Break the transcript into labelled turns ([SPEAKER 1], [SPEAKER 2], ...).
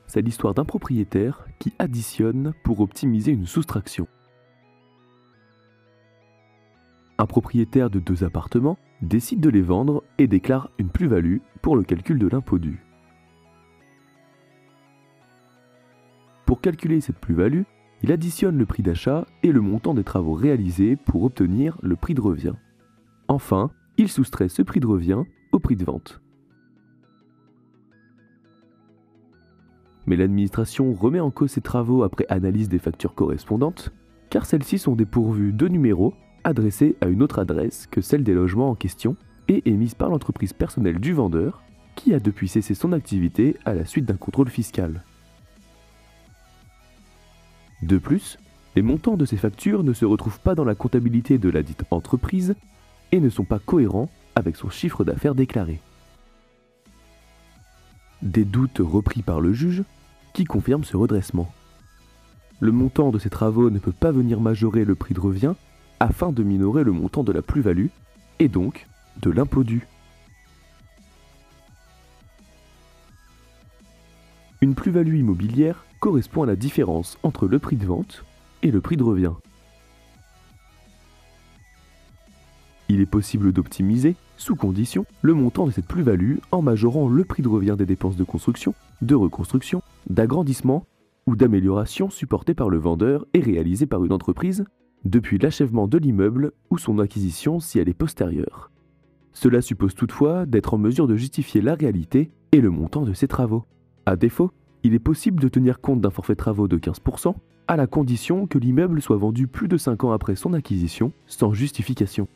[SPEAKER 1] c'est l'histoire d'un propriétaire qui additionne pour optimiser une soustraction. Un propriétaire de 2 appartements décide de les vendre et déclare une plus-value pour le calcul de l'impôt dû. Pour calculer cette plus-value, il additionne le prix d'achat et le montant des travaux réalisés pour obtenir le prix de revient. Enfin, il soustrait ce prix de revient au prix de vente. Mais l'administration remet en cause ces travaux après analyse des factures correspondantes, car celles-ci sont dépourvues de numéros adressés à une autre adresse que celle des logements en question et émises par l'entreprise personnelle du vendeur, qui a depuis cessé son activité à la suite d'un contrôle fiscal. De plus, les montants de ces factures ne se retrouvent pas dans la comptabilité de la dite entreprise et ne sont pas cohérents avec son chiffre d'affaires déclaré. Des doutes repris par le juge qui confirment ce redressement. Le montant de ces travaux ne peut pas venir majorer le prix de revient afin de minorer le montant de la plus-value et donc de l'impôt dû. Une plus-value immobilière correspond à la différence entre le prix de vente et le prix de revient. Il est possible d'optimiser, sous condition, le montant de cette plus-value en majorant le prix de revient des dépenses de construction, de reconstruction, d'agrandissement ou d'amélioration supportées par le vendeur et réalisées par une entreprise depuis l'achèvement de l'immeuble ou son acquisition si elle est postérieure. Cela suppose toutefois d'être en mesure de justifier la réalité et le montant de ces travaux. À défaut, il est possible de tenir compte d'un forfait travaux de 15% à la condition que l'immeuble soit vendu plus de 5 ans après son acquisition sans justification.